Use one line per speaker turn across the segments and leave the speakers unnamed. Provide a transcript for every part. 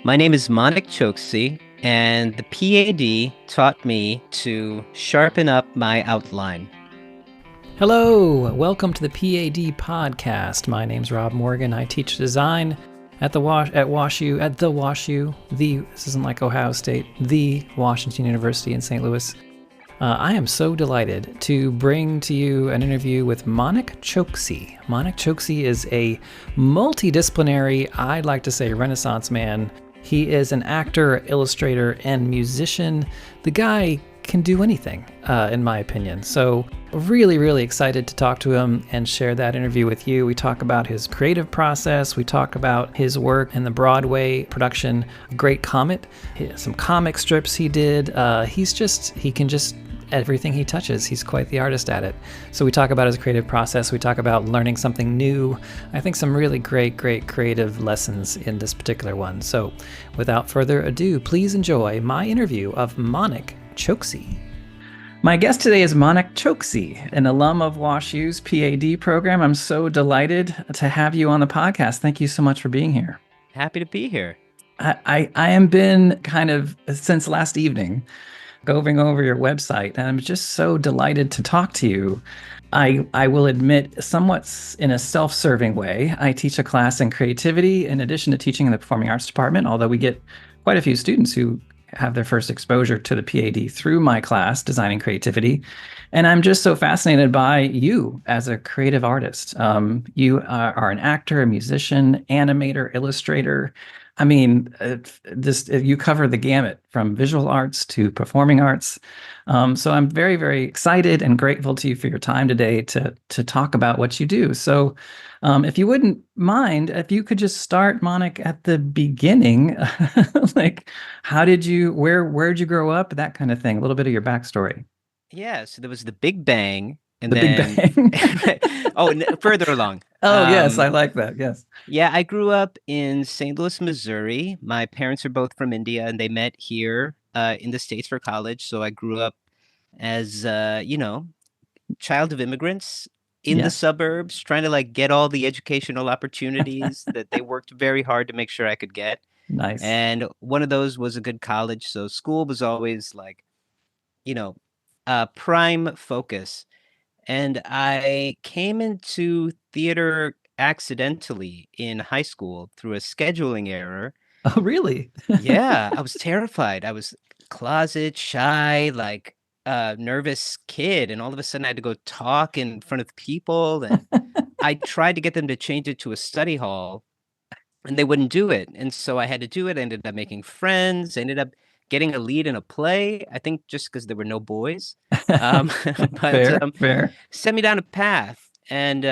My name is Manik Choksi, and the PAD taught me to sharpen up my outline.
Hello, welcome to the PAD podcast. My name's Rob Morgan. I teach design at WashU. This isn't like Ohio State, the Washington University in St. Louis. I am so delighted to bring to you an interview with Manik Choksi. Manik Choksi is a multidisciplinary, I'd like to say, Renaissance man. He is an actor, illustrator, and musician. The guy can do anything, in my opinion. So really, really excited to talk to him and share that interview with you. We talk about his creative process. We talk about his work in the Broadway production, Great Comet, some comic strips he did. He can just everything he touches. He's quite the artist at it. So we talk about his creative process. We talk about learning something new. I think some really great creative lessons in this particular one. So without further ado, please enjoy my interview of Manik Choksi. My guest today is Manik Choksi, an alum of WashU's PAD program. I'm so delighted to have you on the podcast. Thank you so much for being here.
Happy to be here.
I am been kind of since last evening going over your website, and I'm just so delighted to talk to you. I will admit, somewhat in a self-serving way, I teach a class in creativity in addition to teaching in the performing arts department, although we get quite a few students who have their first exposure to the PAD through my class, Designing Creativity. And I'm just so fascinated by you as a creative artist. You are an actor, a musician, animator, illustrator. I mean, you cover the gamut from visual arts to performing arts. So I'm very, very excited and grateful to you for your time today to talk about what you do. So if you wouldn't mind, if you could just start, Manik, at the beginning, like where'd you grow up, that kind of thing, a little bit of your backstory.
Yeah, so there was the Big Bang, and
The Big
then
Bang.
further along.
Oh, yes, I like that. Yes.
Yeah, I grew up in St. Louis, Missouri. My parents are both from India, and they met here in the States for college. So I grew up as child of immigrants in the
Yeah.
suburbs, trying to like get all the educational opportunities that they worked very hard to make sure I could get.
Nice.
And one of those was a good college. So school was always like, you know, prime focus. And I came into theater accidentally in high school through a scheduling error.
Oh, really?
Yeah, I was terrified. I was closet shy, like nervous kid, and all of a sudden I had to go talk in front of people, and I tried to get them to change it to a study hall, and they wouldn't do it. And so I had to do it. I ended up making friends, I ended up getting a lead in a play, I think just because there were no boys. Um, but
Fair, fair.
Set me down a path. And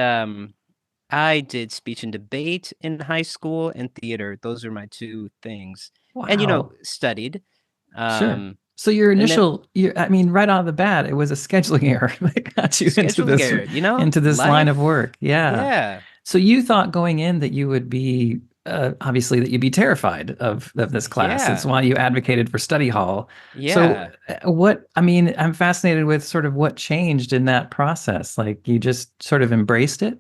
I did speech and debate in high school and theater. Those are my two things. And,
Wow.
studied.
Sure.
Um,
So your
and then
I mean, right out of the bat, it was a scheduling error that got you
scheduling error,
into this line of
life.
work. Yeah.
Yeah.
So you thought going in that you would be obviously that you'd be terrified of this class. It's
Yeah.
why you advocated for study hall. So
Yeah.
I mean, I'm fascinated with sort of what changed in that process. Like you just sort of embraced it.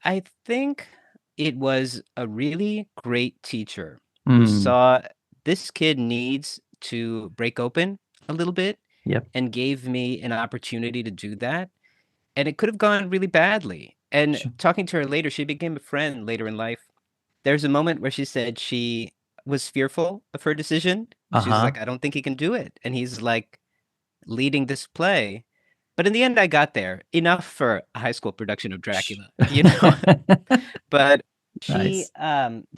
I think it was a really great teacher who
Mm,
saw this kid needs to break open a little bit
yep.
and gave me an opportunity to do that. And it could have gone really badly. And
Sure.
talking to her later, she became a friend later in life. There's a moment where she said she was fearful of her decision. She was
Uh-huh.
like, I don't think he can do it. And he's like leading this play. But in the end, I got there enough for a high school production of Dracula, you know? But
Nice.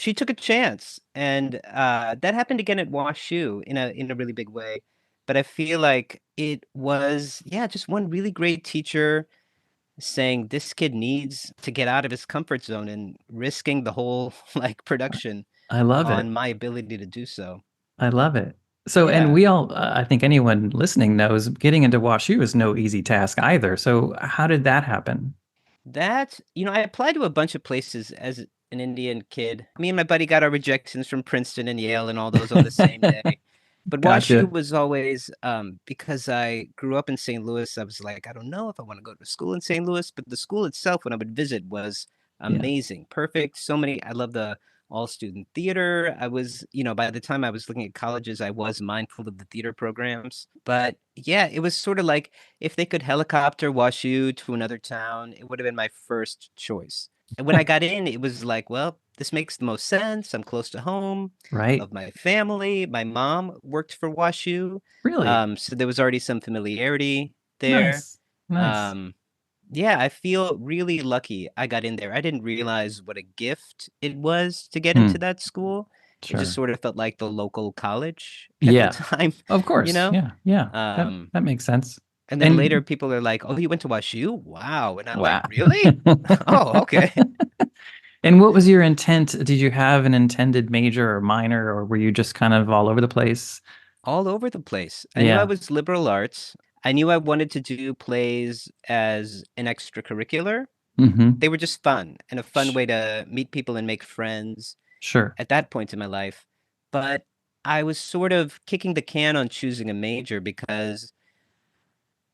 she took a chance, and that happened again at WashU in a really big way. But I feel like it was, yeah, just one really great teacher saying this kid needs to get out of his comfort zone and risking the whole like production
I love
on
it.
my ability to do so.
I love it. So, and
Yeah.
we all, I think anyone listening knows getting into WashU is no easy task either. So, how did that happen?
I applied to a bunch of places as an Indian kid. Me and my buddy got our rejections from Princeton and Yale and all those on the same day. But WashU
Gotcha.
was always because I grew up in St. Louis, I was like, I don't know if I want to go to school in St. Louis, but the school itself, when I would visit, was
Yeah.
amazing, perfect. I love the all student theater. I was, by the time I was looking at colleges, I was mindful of the theater programs. But yeah, it was sort of like if they could helicopter WashU to another town, it would have been my first choice. And when I got in, it was like, well, this makes the most sense. I'm close to home,
Right.
love my family. My mom worked for WashU,
Really?
so there was already some familiarity there.
Nice. Nice.
Um, yeah, I feel really lucky I got in there. I didn't realize what a gift it was to get into
Hmm.
that school. It just
Sure.
sort of felt like the local college at the
Yeah.
time,
Of
you
course.
know?
Yeah. Yeah. That
Um,
that makes sense.
and then later
And
people are like, "Oh, you went to WashU? Wow." And I'm like,
wow.
"Really? Oh, okay."
And what was your intent? Did you have an intended major or minor, or were you just kind of all over the place?
All over the place. I knew I
Yeah.
was liberal arts. I knew I wanted to do plays as an extracurricular.
Mm-hmm.
They were just fun and a fun way to meet people and make friends
Sure.
at that point in my life. But I was sort of kicking the can on choosing a major because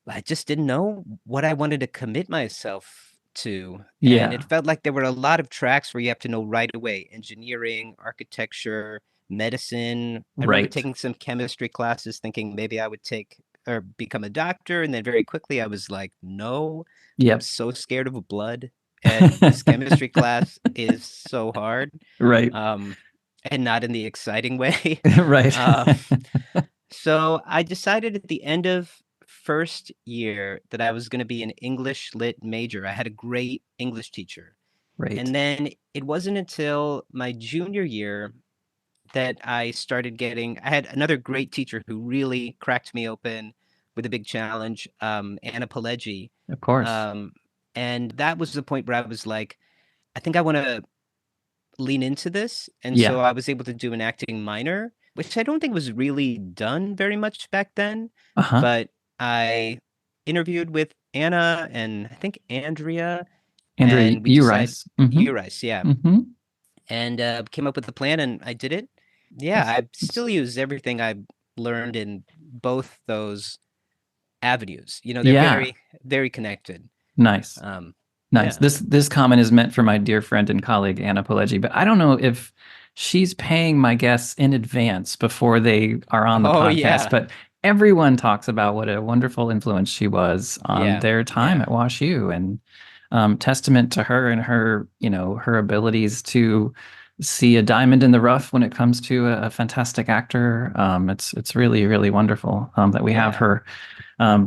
I just didn't know what I wanted to commit myself to. And it
Yeah.
felt like there were a lot of tracks where you have to know right away, engineering, architecture, medicine. I remember
Right.
taking some chemistry classes thinking maybe I would take or become a doctor. And then very quickly I was like, no, I'm
Yep.
so scared of blood. And this chemistry class is so hard.
Right.
Um, and not in the exciting way.
Right.
Um, so I decided at the end of first year that I was going to be an English lit major. I had a great English teacher.
Right.
And then it wasn't until my junior year that I had another great teacher who really cracked me open with a big challenge, Anna Pileggi.
Of course.
Um, and that was the point where I was like, I think I want to lean into this. And so
Yeah.
I was able to do an acting minor, which I don't think was really done very much back then.
Uh-huh.
But I interviewed with Anna and I think Andrea,
Andrea
and we decided
Urice. Mm-hmm.
Euris, yeah,
Mm-hmm.
and came up with a plan, and I did it. Yeah,
That's,
I
that's
still use everything I learned in both those avenues. They're
yeah.
very, very connected.
Nice.
Um,
Nice.
yeah.
This comment is meant for my dear friend and colleague Anna Pileggi, but I don't know if she's paying my guests in advance before they are on the
Oh
podcast,
yeah,
but everyone talks about what a wonderful influence she was on
yeah,
their time
yeah,
at WashU, and testament to her and her, her abilities to see a diamond in the rough when it comes to a fantastic actor. It's really, really wonderful that we have
yeah,
her,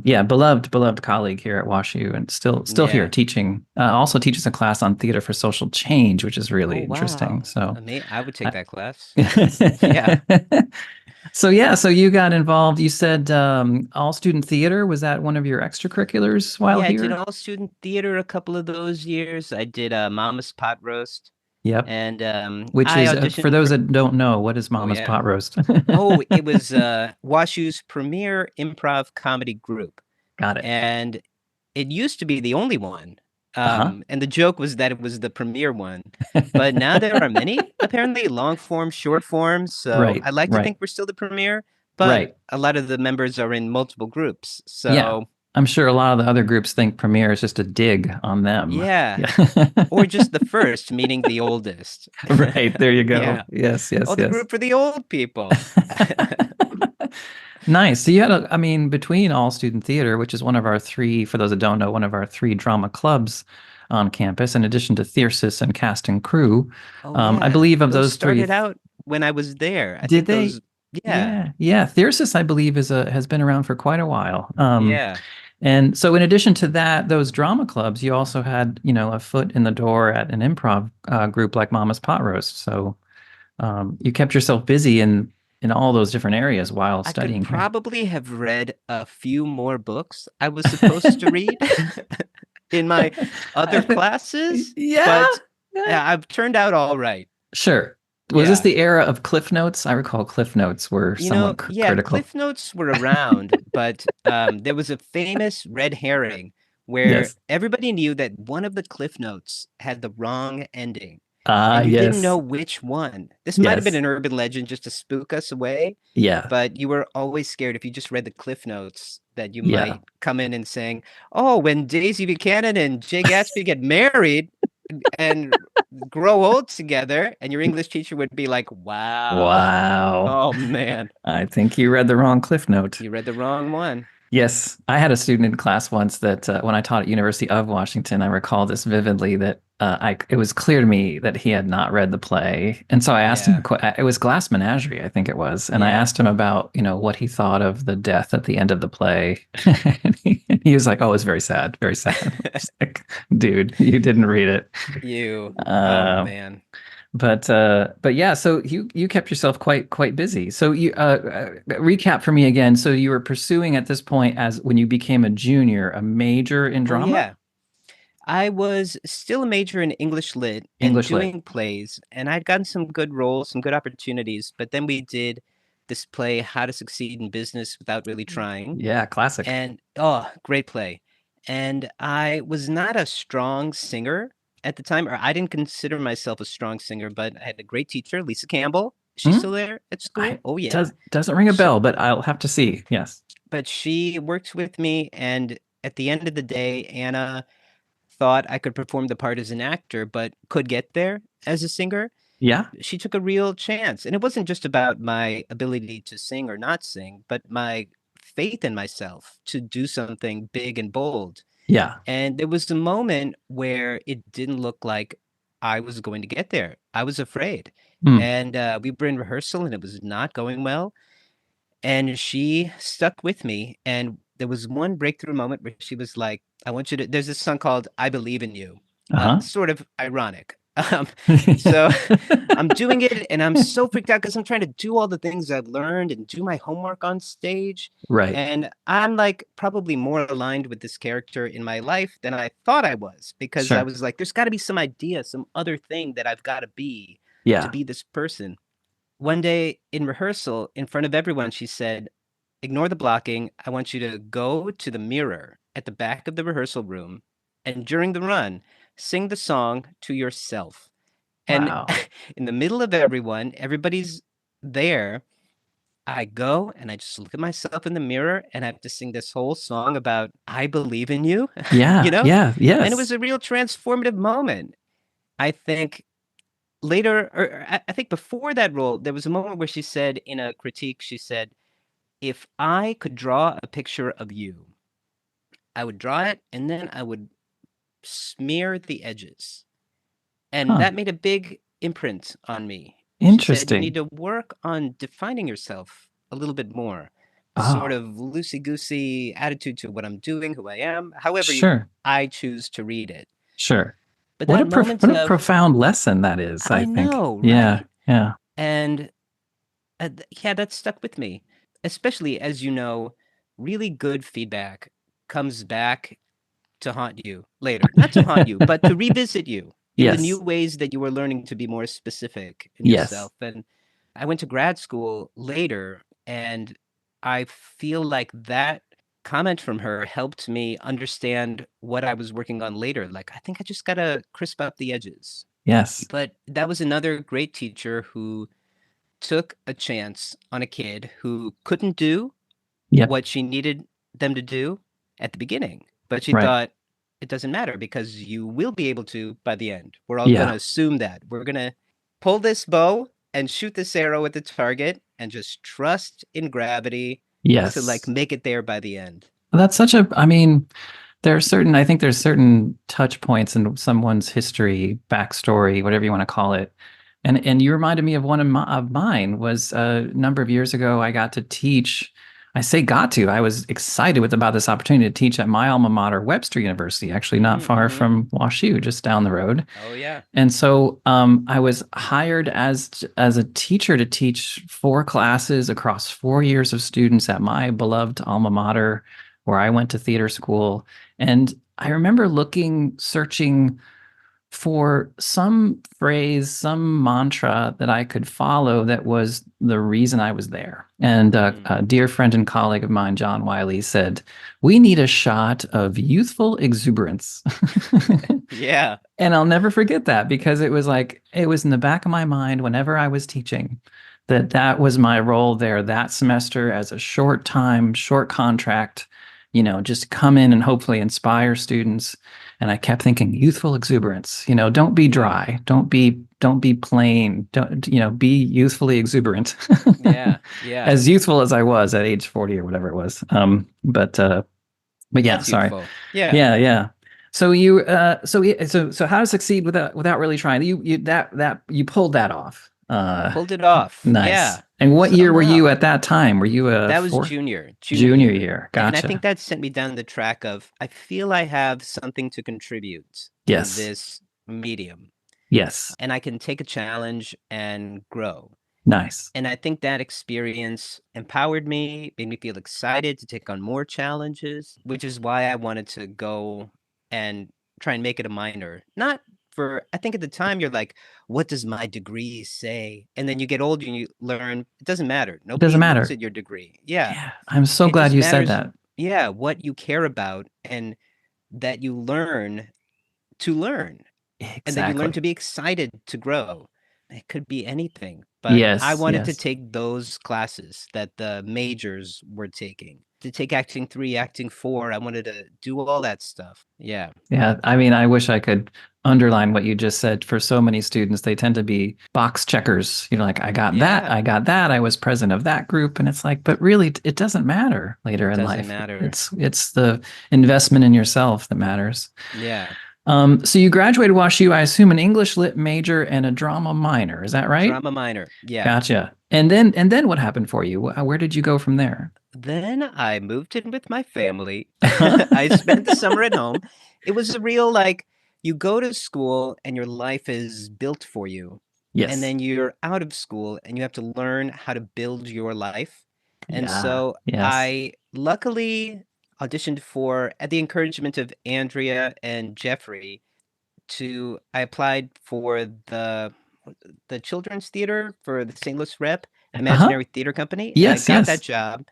yeah, beloved colleague here at WashU, and still here
yeah.
teaching. Also teaches a class on theater for social change, which is
Oh,
really interesting.
wow.
So,
I would take
I-
that class. Yeah.
so yeah, so you got involved. You said all student theater. Was that one of your extracurriculars while
Yeah, I did
here?
all student theater a couple of those years. I did Mama's Pot Roast,
Yep.
and
Which
I
is for
auditioned
those
for.
that don't know, what is
Oh
Mama's
yeah.
Pot Roast?
Oh, it was WashU's premier improv comedy group,
Got it.
and it used to be the only one.
Uh-huh.
And the joke was that it was the premier one, but now there are many, apparently, long form, short form. So
Right,
I like to
right,
think we're still the premier, but
right.
a lot of the members are in multiple groups.
Yeah.
So
I'm sure a lot of the other groups think Premiere is just a dig on them.
yeah.
Yeah.
Or just the first, meaning the oldest.
Right. There you go.
Yeah.
Yes,
Oh,
yes,
the
yes.
group for the old people.
Nice. So you had I mean, between All Student Theater, which is one of our three, for those that don't know, one of our three drama clubs on campus, in addition to Thyrsis and Cast and Crew,
Oh,
I
yeah.
believe of
Those
those three,
started out when I was there. I
did
think
they?
those, yeah.
Yeah, yeah. Thyrsis, I believe, has been around for quite a while.
Yeah.
And so in addition to that, those drama clubs, you also had, a foot in the door at an improv group like Mama's Pot Roast. So you kept yourself busy in all those different areas while
I could
studying here.
probably have read a few more books I was supposed to read in my
I
other
think,
classes,
yeah,
but
yeah.
I've turned out all right.
Sure. Was this
Yeah.
the era of Cliff Notes? I recall Cliff Notes were somewhat
Yeah,
critical.
Cliff Notes were around, but there was a famous red herring where
Yes.
everybody knew that one of the Cliff Notes had the wrong ending,
Ah,
and you didn't know
yes.
which one. This might have been
Yes.
an urban legend just to spook us away,
Yeah.
but you were always scared if you just read the Cliff Notes that you
Yeah.
might come in and saying, "Oh, when Daisy Buchanan and Jay Gatsby get married," and grow old together, and your English teacher would be like, "Wow,
Wow.
oh man,
I think you read the wrong Cliff Note.
you read the wrong one."
Yes, I had a student in class once that when I taught at University of Washington, I recall this vividly that it was clear to me that he had not read the play, and so I asked him.
Yeah,
It was Glass Menagerie, I think it was, and I
yeah,
asked him about what he thought of the death at the end of the play, and he was like, "Oh, it was very sad, very sad." I was like, "Dude, you didn't read it."
you. Oh
Uh,
man.
but yeah, so you kept yourself quite busy. So you recap for me again. So you were pursuing at this point, as when you became a junior, a major in
Oh
drama,
yeah. I was still a major in English lit and
English lit.
doing plays, and I'd gotten some good roles, some good opportunities. But then we did this play, How to Succeed in Business Without Really Trying.
Yeah, classic.
And oh, great play. And I was not a strong singer at the time, or I didn't consider myself a strong singer, but I had a great teacher, Lisa Campbell. She's
Hmm?
still there at
I
school? Oh yeah.
doesn't ring a
She,
bell, but I'll have to see. Yes.
but she worked with me, and at the end of the day, Anna thought I could perform the part as an actor, but could get there as a singer.
Yeah.
She took a real chance. And it wasn't just about my ability to sing or not sing, but my faith in myself to do something big and bold.
Yeah.
And there was a moment where it didn't look like I was going to get there. I was afraid.
Hmm.
And we were in rehearsal and it was not going well. And she stuck with me. And there was one breakthrough moment where she was like, I want you to, there's this song called I Believe in You,
Uh-huh.
sort of ironic. So I'm doing it and I'm so freaked out because I'm trying to do all the things I've learned and do my homework on stage.
Right.
And I'm like probably more aligned with this character in my life than I thought I was because I
Sure.
was like, there's got to be some idea, some other thing that I've got to
Yeah.
be this person. One day in rehearsal, in front of everyone, she said, ignore the blocking. I want you to go to the mirror at the back of the rehearsal room and during the run, sing the song to yourself. And
Wow.
in the middle of everyone, everybody's there. I go and I just look at myself in the mirror and I have to sing this whole song about I believe in you, you
Yeah.
know?
Yeah.
And it was
Yes.
a real transformative moment. I think later, or I think before that role, there was a moment where she said in a critique, she said, if I could draw a picture of you, I would draw it and then I would smear the edges. And
Huh.
that made a big imprint on me. She said, you need
Interesting.
to work on defining yourself a little bit more. A sort
Oh,
of loosey goosey attitude to what I'm doing, who I am, however
sure.
I choose to read it.
Sure.
But that moment
What a
of,
profound lesson that is, I
I
think.
know,
Yeah.
right?
Yeah.
And yeah, that stuck with me, especially as you know, really good feedback comes back to haunt you later. Not to haunt you, but to revisit you in the new
Yes.
ways that you were learning to be more specific in
Yes.
yourself. And I went to grad school later, and I feel like that comment from her helped me understand what I was working on later. Like, I think I just got to crisp up the edges.
Yes.
But that was another great teacher who took a chance on a kid who couldn't do
Yep.
what she needed them to do at the beginning. But she
Right.
thought it doesn't matter because you will be able to by the end. We're all going to
Yeah.
assume that. We're going to pull this bow and shoot this arrow at the target and just trust in gravity to like
Yes.
make it there by the end.
That's such a, I mean, I think there's certain touch points in someone's history, backstory, whatever you want to call it. And you reminded me of one of mine was a number of years ago, I got to teach. I say got to, I was excited about this opportunity to teach at my alma mater, Webster University, actually not far
Mm-hmm.
from WashU, just down the road.
Oh yeah.
And so I was hired as a teacher to teach 4 classes across 4 years of students at my beloved alma mater, where I went to theater school. And I remember searching for some phrase, some mantra that I could follow that was the reason I was there. And
Mm.
a dear friend and colleague of mine, John Wiley, said, "We need a shot of youthful exuberance."
Yeah.
And I'll never forget that because it was in the back of my mind whenever I was teaching that was my role there that semester as a short time, short contract. just come in and hopefully inspire students. And I kept thinking youthful exuberance, don't be
Mm.
dry, don't be plain, don't, be youthfully exuberant.
Yeah. Yeah.
As youthful as I was at age 40 or whatever it was. But yeah,
That's
sorry.
youthful. Yeah.
Yeah, yeah. So you so how to succeed without really trying. You pulled that off.
Pulled it off.
Nice.
Yeah.
And what year were you
Somehow.
at that time? Were you a
That was
fourth
junior
junior
year.
year?
And I think
Gotcha.
that sent me down the track of I feel I have something to contribute in
Yes.
this medium,
Yes.
and I can take a challenge and grow.
Nice.
And I think that experience empowered me, made me feel excited to take on more challenges, which is why I wanted to go and try and make it a minor. Not for, I think at the time you're like, what does my degree say? And then you get older and you learn it doesn't matter.
It doesn't
Nobody looks
matter.
at your degree. Yeah.
Yeah. I'm so
It
glad
just
you said
matters,
that.
yeah, what you care about and that you learn to learn and that you learn to
Exactly.
be excited to grow. It could be anything, but I
Yes,
wanted to
yes.
take those classes that the majors were taking. To take acting 3, acting 4, I wanted to do all that stuff. Yeah.
Yeah, I mean, I wish I could underline what you just said. For so many students, they tend to be box checkers. Like, I got that,
Yeah.
I got that, I was president of that group, and it's like, but really, it doesn't matter later
It
in
doesn't
life.
matter.
It's the investment in yourself that matters.
Yeah.
So you graduated WashU, I assume, an English lit major and a drama minor. Is that right?
Drama minor. Yeah.
Gotcha. And then what happened for you? Where did you go from there?
Then I moved in with my family.
Huh?
I spent the summer at home. It was a real like you go to school and your life is built for you. And
Yes.
then you're out of school and you have to learn how to build your life. And
Yeah.
so
Yes.
I luckily auditioned for, at the encouragement of Andrea and Jeffrey, I applied for the children's theater for the St. Louis Rep,
Uh-huh.
Imaginary Theater Company, and I
Yes,
got that
yes.
job.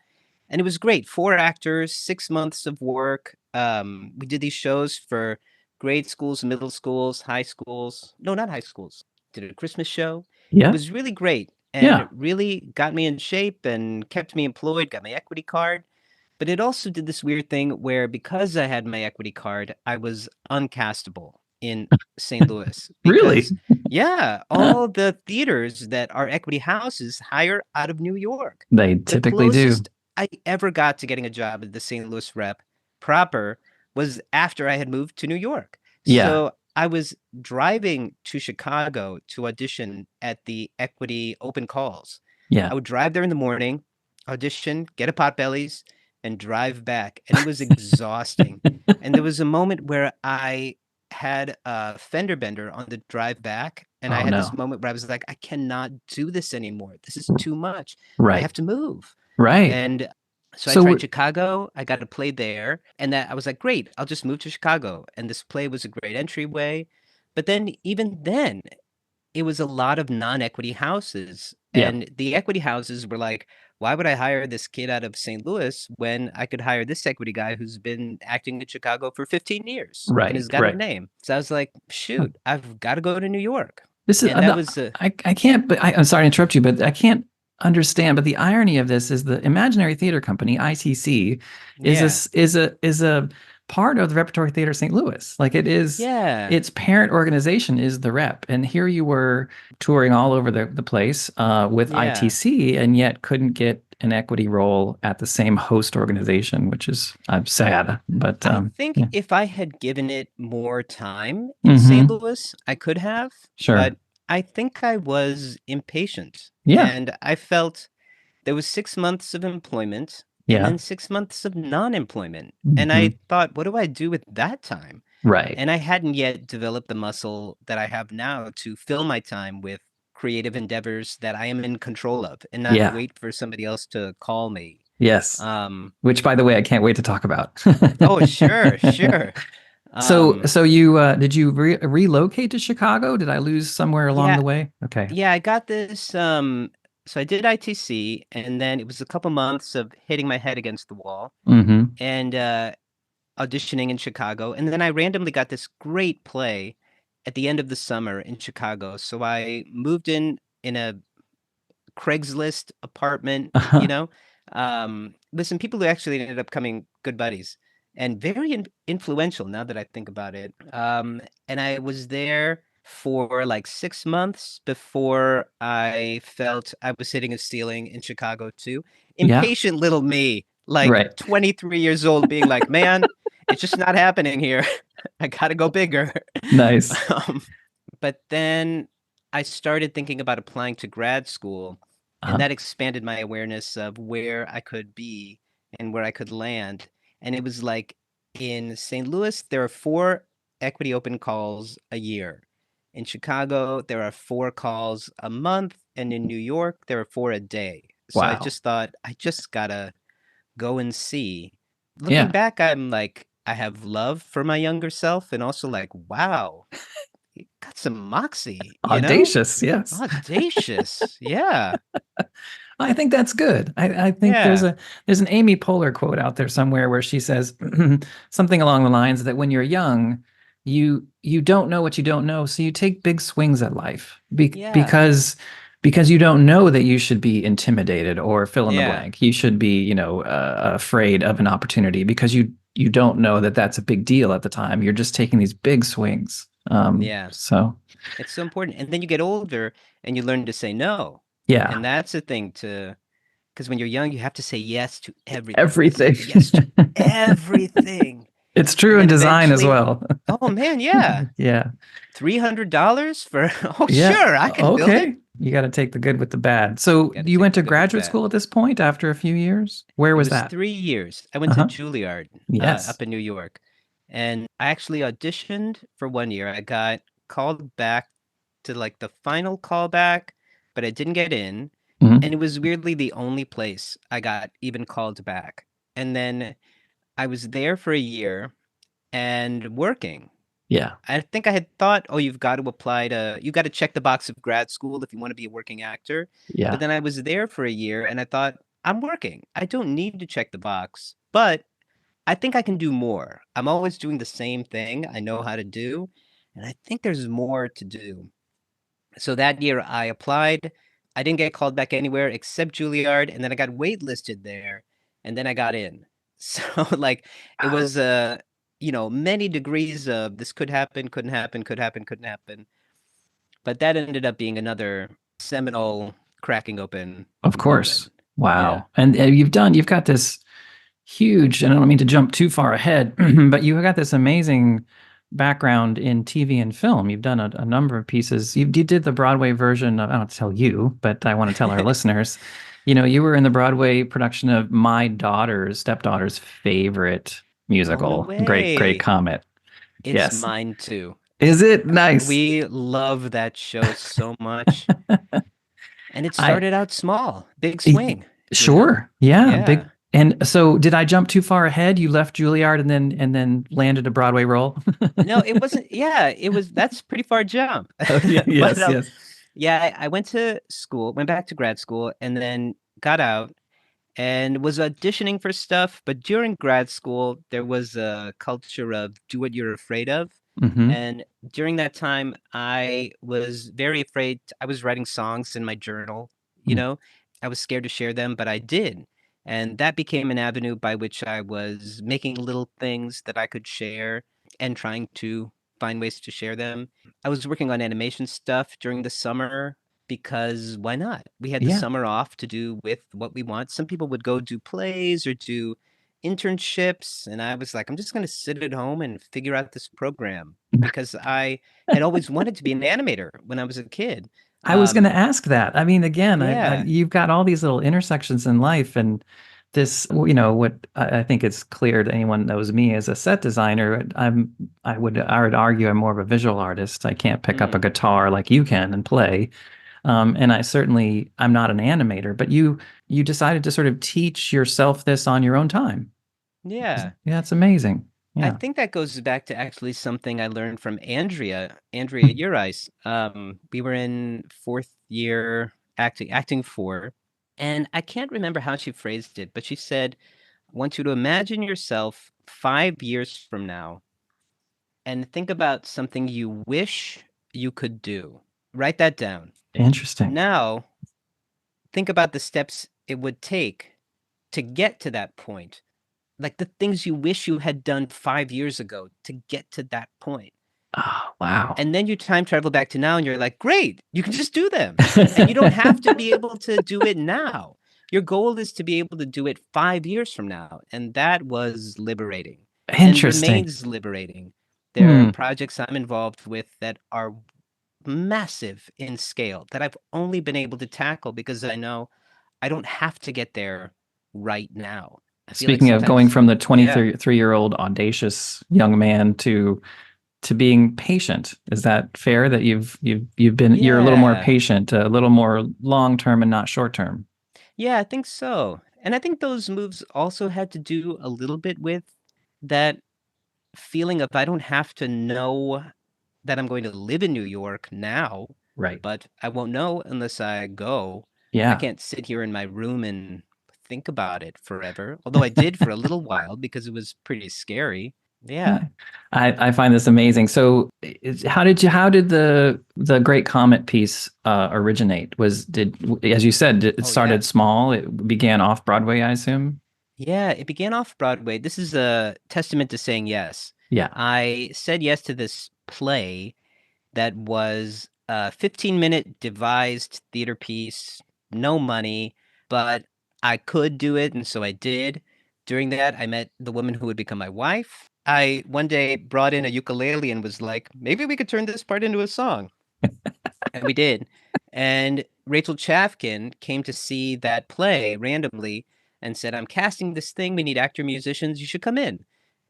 And it was great. 4 actors, 6 months of work. We did these shows for grade schools, middle schools, high schools. No, not high schools. Did a Christmas show. It
Yeah.
was really great and
Yeah.
really got me in shape and kept me employed, got my equity card. But it also did this weird thing where because I had my equity card, I was uncastable in St. Louis
Really?
because, yeah, all the theaters that are equity houses hire out of New York.
They
The
typically do.
closest I ever got to getting a job at the St. Louis Rep proper was after I had moved to New York.
Yeah.
So I was driving to Chicago to audition at the equity open calls.
Yeah.
I would drive there in the morning, audition, get a Potbelly's, and drive back. And it was exhausting. And there was a moment where I had a fender bender on the drive back. And I
Oh
had this
no.
moment where I was like, I cannot do this anymore. This is too much. I
Right.
have to move.
Right.
And so I
So
tried Chicago. I got a play there. And that I was like, great, I'll just move to Chicago. And this play was a great entryway. But then, even then, it was a lot of non-equity houses.
yeah.
And the equity houses were like, why would I hire this kid out of St. Louis when I could hire this equity guy who's been acting in Chicago for 15 years and
Right.
has got a
Right.
name? So I was like, shoot, I've got to go to New York.
This is
And that
no,
was
I can't. But I'm sorry to interrupt you, but I can't understand. But the irony of this is the Imaginary Theater Company (ITC) is
yeah,
a part of the Repertory Theater St. Louis. Like it is,
yeah,
its parent organization is the Rep, and here you were touring all over the place with
yeah.
ITC, and yet couldn't get an equity role at the same host organization, which is I'm sad. But
I think
yeah.
if I had given it more time in St.
Mm-hmm.
Louis, I could have,
Sure.
but I think I was impatient
Yeah.
and I felt there was 6 months of employment and
Yeah.
then 6 months of non-employment. And
Mm-hmm.
I thought, what do I do with that time?
Right.
And I hadn't yet developed the muscle that I have now to fill my time with creative endeavors that I am in control of and not
Yeah.
wait for somebody else to call me.
Yes.
Um,
Which, by the way, I can't wait to talk about.
oh, sure, sure.
So,
Um,
so you did you relocate to Chicago? Did I lose somewhere along
yeah,
the way? Okay.
yeah, I got this. So I did ITC, and then it was a couple months of hitting my head against the wall
Mm-hmm.
and auditioning in Chicago. And then I randomly got this great play at the end of the summer in Chicago. So I moved in a Craigslist apartment,
Uh-huh.
um, listen, people who actually ended up becoming good buddies and very influential now that I think about it. And I was there for like 6 months before I felt I was hitting a ceiling in Chicago too.
Yeah.
Impatient little me, like
Right.
23 years old, being like, man, it's just not happening here. I gotta go bigger.
Nice.
Um, but then I started thinking about applying to grad school, and
Uh-huh.
that expanded my awareness of where I could be and where I could land. And it was like in St. Louis, there are four equity open calls a year. In Chicago, there are four calls a month, and in New York, there are four a day. So I
Wow.
just thought, I just gotta go and see. Looking
Yeah.
back, I'm like, I have love for my younger self, and also like, wow, you got some moxie, you know?
Audacious. Yes.
Audacious. Yeah.
I think that's good. I think
Yeah.
there's an Amy Poehler quote out there somewhere where she says something along the lines that when you're young, you don't know what you don't know, so you take big swings at life
Yeah.
because you don't know that you should be intimidated or fill in the
Yeah.
blank. You should be, afraid of an opportunity because you don't know that that's a big deal at the time. You're just taking these big swings.
Yeah.
So
It's so important. And then you get older and you learn to say no.
yeah,
And that's the thing to, because when you're young, you have to say yes to everything. I had to say
everything.
yes to everything.
It's true
And
in
then
design as
eventually,
well.
oh man, yeah.
Yeah.
$300 for, oh,
Yeah.
sure, I can build it.
Okay. You got to take the good with the bad. So
Got to
you
take
went
the
to
good with the
graduate
bad.
school at this point after a few years? Where
It
was
was
that?
3 years. I went to
Uh-huh.
Juilliard
Yes.
up in New York. And I actually auditioned for 1 year. I got called back to like the final callback, but I didn't get in. And
Hmm.
it was weirdly the only place I got even called back. And then I was there for a year and working.
Yeah.
I think I had thought, oh, you got to check the box of grad school if you want to be a working actor. But
Yeah.
then I was there for a year and I thought, I'm working. I don't need to check the box, but I think I can do more. I'm always doing the same thing I know how to do, and I think there's more to do. So that year I applied. I didn't get called back anywhere except Juilliard, and then I got waitlisted there, and then I got in. So like it was many degrees of this could happen, couldn't happen, could happen, couldn't happen. But that ended up being another seminal cracking open
Of course.
moment. Yeah.
Wow. And you've got this huge, and I don't mean to jump too far ahead, but you've got this amazing background in TV and film. You've done a number of pieces. You did the Broadway version of, I don't have to tell you, but I want to tell our listeners. You were in the Broadway production of my stepdaughter's favorite
Oh, no
musical, Great Great
way.
Comet.
It's
Yes.
mine too.
Is it nice?
We love that show so much. And it
I
started out small, big
y-
swing, you know?
sure. Yeah, big.
Yeah.
And so did I jump too far ahead? You left Juilliard and then landed a Broadway role?
No, it wasn't. Yeah, that's pretty far jump.
Oh, yeah,
But
yes, yes.
yeah, I went to school, went back to grad school, and then got out and was auditioning for stuff. But during grad school, there was a culture of do what you're afraid of.
Hmm.
And during that time, I was very afraid. I was writing songs in my journal, you know, I was scared to share them, but I did. And that became an avenue by which I was making little things that I could share and trying to find ways to share them. I was working on animation stuff during the summer because why not? We had the
Yeah.
summer off to do with what we want. Some people would go do plays or do internships, and I was like, I'm just going to sit at home and figure out this program because I had always wanted to be an animator when I was a kid.
I was going
Um,
to ask that. I mean, again,
yeah.
you've got all these little intersections in life, and this, what I think it's clear to anyone that knows me as a set designer. I would argue I'm more of a visual artist. I can't pick up a
Mm,
guitar like you can and play. And I'm not an animator, but you decided to sort of teach yourself this on your own time.
yeah.
Yeah, it's amazing.
I
Yeah.
think that goes back to actually something I learned from Andrea Urice. We were in fourth year acting four, and I can't remember how she phrased it, but she said, I want you to imagine yourself 5 years from now and think about something you wish you could do. Write that down.
Interesting.
Now, think about the steps it would take to get to that point, like the things you wish you had done 5 years ago to get to that point.
Oh, wow.
And then you time travel back to now and you're like, great, you can just do them. And you don't have to be able to do it now. Your goal is to be able to do it 5 years from now. And that was liberating and
Interesting.
remains liberating. There are
Hmm.
projects I'm involved with that are massive in scale that I've only been able to tackle because I know I don't have to get there right now. I feel like
Speaking of going
sometimes,
from the
yeah,
23-year-old audacious young man to being patient, is that fair that you're a little more
yeah,
patient, a little more long term and not short term?
yeah, I think so. And I think those moves also had to do a little bit with that feeling of I don't have to know that I'm going to live in New York now,
Right.
but I won't know unless I go. I
Yeah.
can't sit here in my room and think about it forever, although I did for a little while because it was pretty scary. Yeah.
Yeah. I find this amazing. So, how did the Great Comet piece originate? As you said, it
Oh, yeah.
started small. It began off Broadway, I assume.
Yeah, it began off Broadway. This is a testament to saying yes.
Yeah.
I said yes to this play that was a 15-minute devised theater piece, no money, but I could do it, and so I did. During that, I met the woman who would become my wife. I one day brought in a ukulele and was like, maybe we could turn this part into a song. And we did. And Rachel Chafkin came to see that play randomly and said, I'm casting this thing. We need actor musicians. You should come in.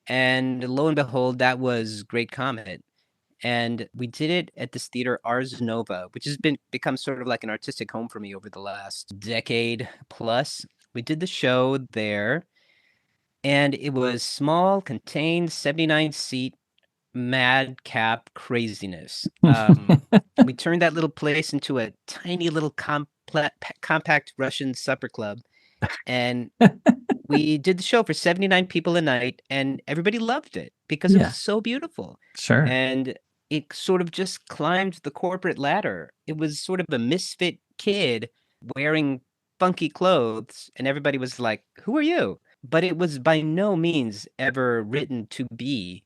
And lo and behold, that was Great Comet. And we did it at this theater, Ars Nova, which has become sort of like an artistic home for me over the last decade plus. We did the show there, and it was small, contained, 79 seat, madcap craziness. We turned that little place into a tiny little compact Russian supper club, and we did the show for 79 people a night, and everybody loved it because it was
Yeah.
so beautiful.
Sure.
And it sort of just climbed the corporate ladder. It was sort of a misfit kid wearing funky clothes, and everybody was like, who are you? But it was by no means ever written to be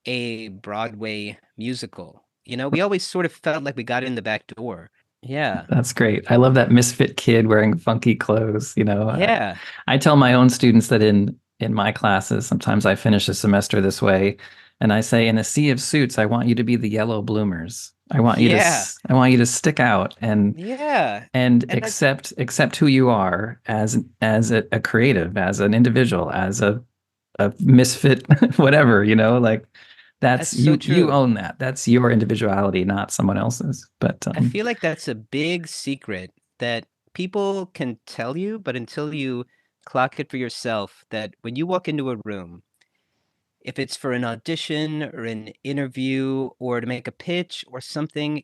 a Broadway musical. You know, we always sort of felt like we got in the back door. Yeah.
That's great. I love that misfit kid wearing funky clothes.
Yeah.
I tell my own students that in my classes, sometimes I finish a semester this way, and I say, in a sea of suits, I want you to be the yellow bloomers.
Yeah.
I want you to stick out
Yeah.
and
And I
accept who you are as a creative, as an individual, as a misfit, whatever, like that's
that's so
you
true.
own that. That's your individuality, not someone else's. But
I feel like that's a big secret that people can tell you, but until you clock it for yourself, that when you walk into a room, if it's for an audition or an interview or to make a pitch or something,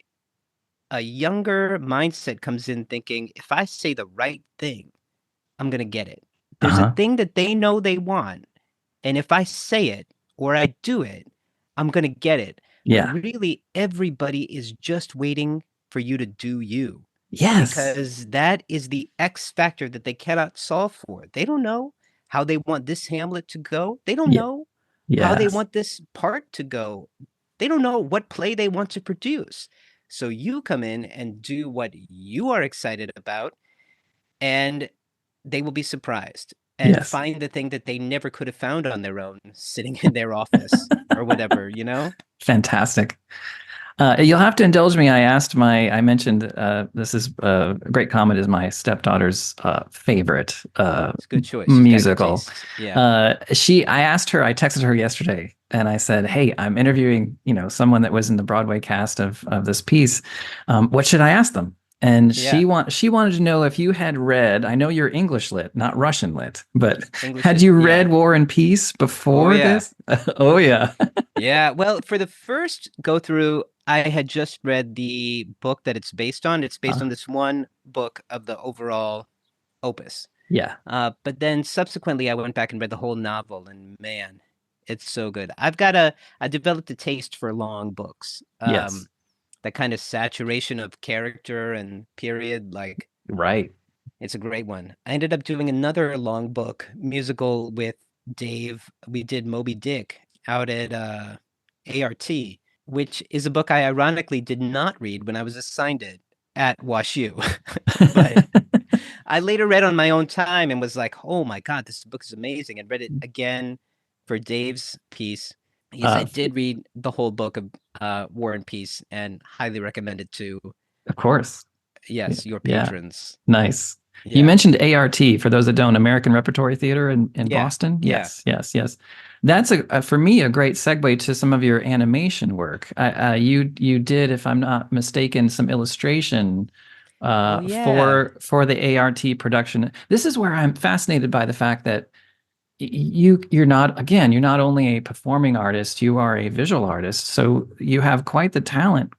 a younger mindset comes in thinking, if I say the right thing, I'm going to get it. There's a
uh-huh.
thing that they know they want. And if I say it or I do it, I'm going to get it. But
Yeah.
really, everybody is just waiting for you to do you
Yes.
because that is the X factor that they cannot solve for. They don't know how they want this Hamlet to go. They don't
Yeah.
know how they
Yes.
want this part to go. They don't know what play they want to produce. So you come in and do what you are excited about, and they will be surprised and
Yes.
find the thing that they never could have found on their own sitting in their office or whatever, you know?
Fantastic. You'll have to indulge me. I mentioned this is Great Comet is my stepdaughter's favorite
It's a good choice. She's got good
musical.
taste. Yeah.
I texted her yesterday and I said, "Hey, I'm interviewing, someone that was in the Broadway cast of this piece. What should I ask them?" And
Yeah.
she wanted to know if you had read. I know you're English lit, not Russian lit, but
English
had
lit.
you read
Yeah.
War and Peace
Oh,
before
yeah.
this? Oh yeah,
Yeah. Well, for the first go through, I had just read the book that it's based on. It's based
uh,
on this one book of the overall opus.
yeah,
But then subsequently, I went back and read the whole novel, and man, it's so good. I developed a taste for long books.
yes,
That kind of saturation of character and period, like
right.
It's a great one. I ended up doing another long book musical with Dave. We did Moby Dick out at ART, which is a book I ironically did not read when I was assigned it at WashU. But I later read on my own time and was like, oh my God, this book is amazing. And read it again for Dave's piece. Yes, I
Uh,
did read the whole book of War and Peace and highly recommend it to,
of course.
yes, your
Yeah.
patrons.
Nice. You
Yeah.
mentioned ART, for those that don't, American Repertory Theater in
Yeah.
Boston.
Yeah.
Yes, yes, yes. That's for me a great segue to some of your animation work. You did, if I'm not mistaken, some illustration
Oh, yeah.
for the ART production. This is where I'm fascinated by the fact that you're not, again, you're not only a performing artist, you are a visual artist, so you have quite the talent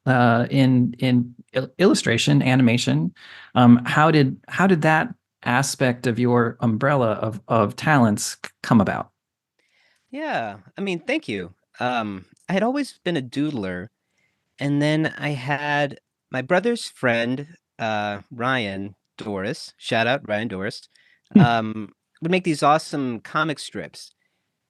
in illustration, animation. How did that aspect of your umbrella of talents come about?
Yeah. I mean, thank you. I had always been a doodler, and then I had my brother's friend, Ryan Doris, shout out Ryan Doris, would make these awesome comic strips.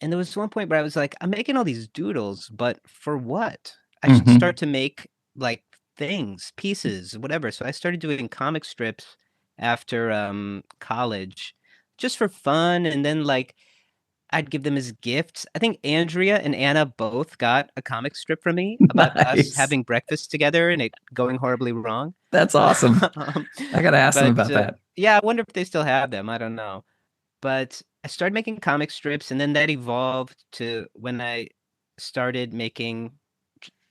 And there was one point where I was like, I'm making all these doodles, but for what? I should
Hmm.
start to make like things, pieces, whatever. So I started doing comic strips after college just for fun. And then like I'd give them as gifts. I think Andrea and Anna both got a comic strip from me about us
Nice.
having breakfast together and it going horribly wrong.
That's awesome.
Um,
I gotta ask them
but
about that.
yeah, I wonder if they still have them. I don't know. But I started making comic strips, and then that evolved to when started making,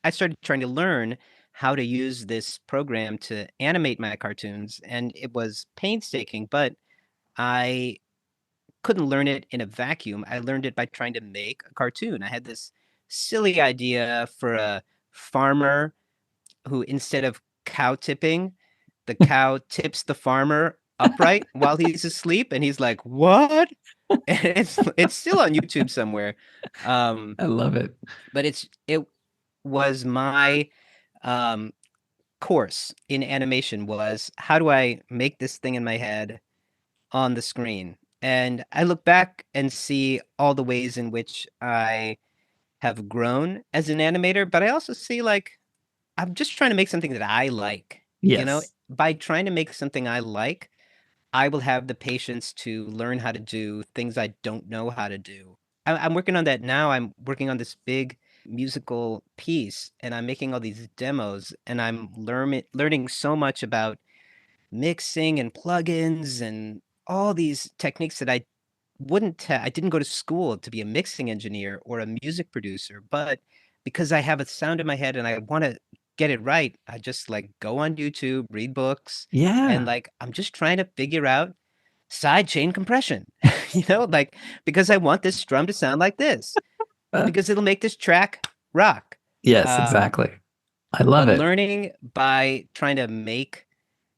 I started trying to learn how to use this program to animate my cartoons, and it was painstaking, but I couldn't learn it in a vacuum. I learned it by trying to make a cartoon. I had this silly idea for a farmer who, instead of cow tipping, the cow tips the farmer upright while he's asleep, and he's like, "What?" And it's still on YouTube somewhere. Um,
I love it.
but it was my um course in animation was how do I make this thing in my head on the screen? And I look back and see all the ways in which I have grown as an animator, but I also see like I'm just trying to make something that I like. You know,
Yes.
by trying to make something I like, I will have the patience to learn how to do things I don't know how to do. I'm working on that now. I'm working on this big musical piece, and I'm making all these demos, and I'm learning so much about mixing and plugins and all these techniques that I didn't go to school to be a mixing engineer or a music producer, but because I have a sound in my head and I want to get it right, I just like go on YouTube, read books, and
Yeah.
like I'm just trying to figure out side chain compression, like because I want this drum to sound like this,
Uh,
because it'll make this track rock.
yes,
Um,
exactly. I love
but
it.
learning by trying to make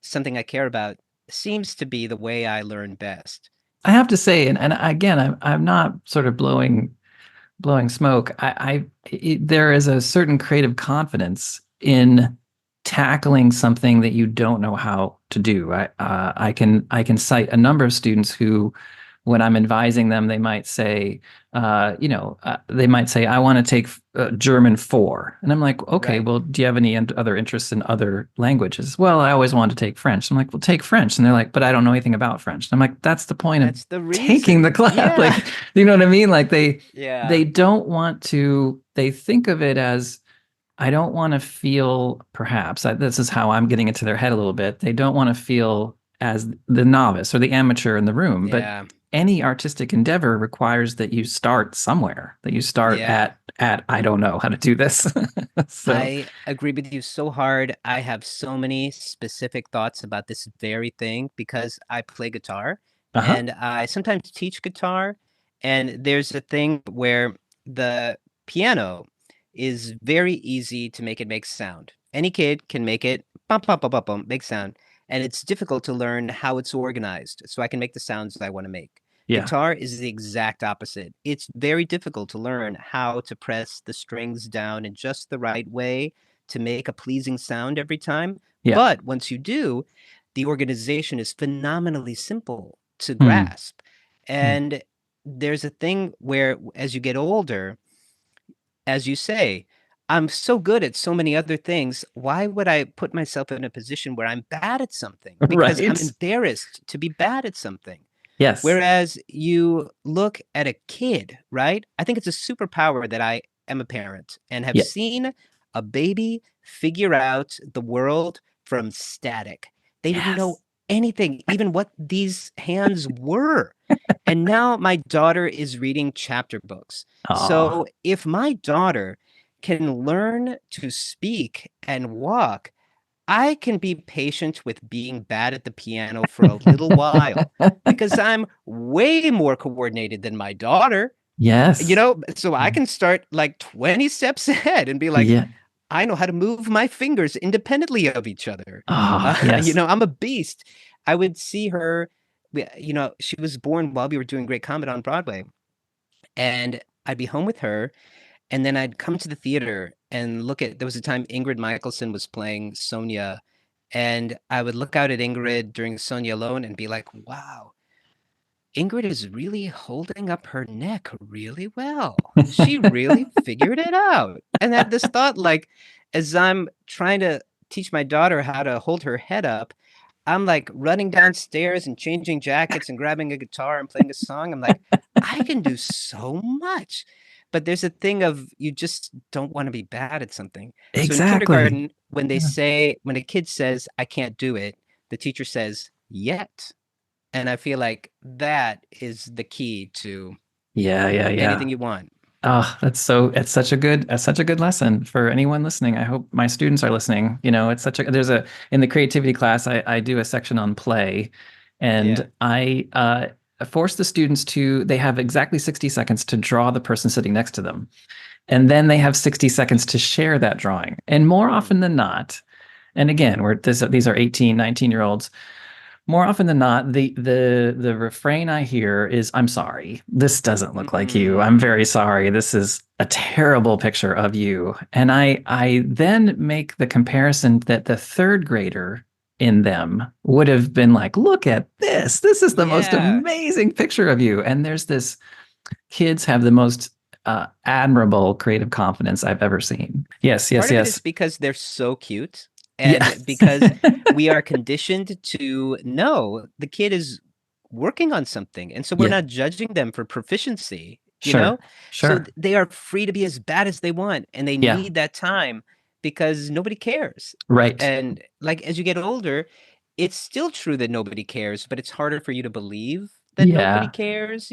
something I care about seems to be the way I learn best.
I have to say, and again, I'm not sort of blowing smoke. There is a certain creative confidence in tackling something that you don't know how to do. I can cite a number of students who, when I'm advising them, they might say, I want to take German 4. And I'm like, okay,
Right.
well, do you have any other interests in other languages? Well, I always wanted to take French. I'm like, well, take French. And they're like, but I don't know anything about French. And I'm like, that's the point of
That's the
taking the
reason.
class.
Yeah.
Like, you know what I mean? Like they
Yeah.
don't want to, they think of it as, I don't want to feel, perhaps, this is how I'm getting into their head a little bit. They don't want to feel as the novice or the amateur in the room. But
Yeah.
any artistic endeavor requires that you start somewhere, that you start
Yeah.
at I don't know how to do this. So,
I agree with you so hard. I have so many specific thoughts about this very thing because I play guitar
uh-huh.
and I sometimes teach guitar. And there's a thing where the piano is very easy to make it make sound. Any kid can make it bump, bump, bump, bump, bump, make sound. And it's difficult to learn how it's organized so I can make the sounds I want to make.
Yeah.
Guitar is the exact opposite. It's very difficult to learn how to press the strings down in just the right way to make a pleasing sound every time.
Yeah.
But once you do, the organization is phenomenally simple to
Hmm.
grasp.
Hmm.
And there's a thing where as you get older, as you say, I'm so good at so many other things. Why would I put myself in a position where I'm bad at something? Because I'm
Right.
embarrassed to be bad at something.
Yes.
Whereas you look at a kid, right? I think it's a superpower that I am a parent and have
Yeah.
seen a baby figure out the world from static. They didn't know
Yes.
anything, even what these hands were. And now my daughter is reading chapter books.
Oh,
So if my daughter can learn to speak and walk, I can be patient with being bad at the piano for a little while because I'm way more coordinated than my daughter,
yes.
so I can start like 20 steps ahead and be like,
Yeah.
I know how to move my fingers independently of each other.
Oh, yes.
I'm a beast. I would see her, she was born while we were doing Great Comet on Broadway, and I'd be home with her and then I'd come to the theater and there was a time Ingrid Michaelson was playing Sonia, and I would look out at Ingrid during Sonia alone and be like, wow, Ingrid is really holding up her neck really well. She really figured it out. And had this thought, like, as I'm trying to teach my daughter how to hold her head up, I'm like running downstairs and changing jackets and grabbing a guitar and playing a song. I'm like, I can do so much. But there's a thing of you just don't want to be bad at something. So in
Exactly.
kindergarten,
Yeah.
when a kid says, I can't do it, the teacher says, yet. And I feel like that is the key to
Yeah, yeah, yeah.
anything you want.
Oh, it's such a good lesson for anyone listening. I hope my students are listening. In the creativity class, I do a section on play,
Yeah.
and I force the students they have exactly 60 seconds to draw the person sitting next to them. And then they have 60 seconds to share that drawing. And more
Mm.
often than not, and again, these are 18, 19-year olds, more often than not, the refrain I hear is, "I'm sorry. This doesn't look like you. I'm
Mm.
very sorry. This is a terrible picture of you." And I then make the comparison that the third grader in them would have been like, "Look at this. This is the most
Yeah.
amazing picture of you." And there's this kids have the most admirable creative confidence I've ever seen. Yes, yes,
Part of it is
yes.
because they're so cute and
Yes.
because we are conditioned to know the kid is working on something. And so we're
Yeah.
not judging them for proficiency, you know?
Sure.
So
Sure.
they are free to be as bad as they want and they
Yeah.
need that time because nobody cares.
Right.
And like as you get older, it's still true that nobody cares, but it's harder for you to believe that nobody
Yeah.
cares.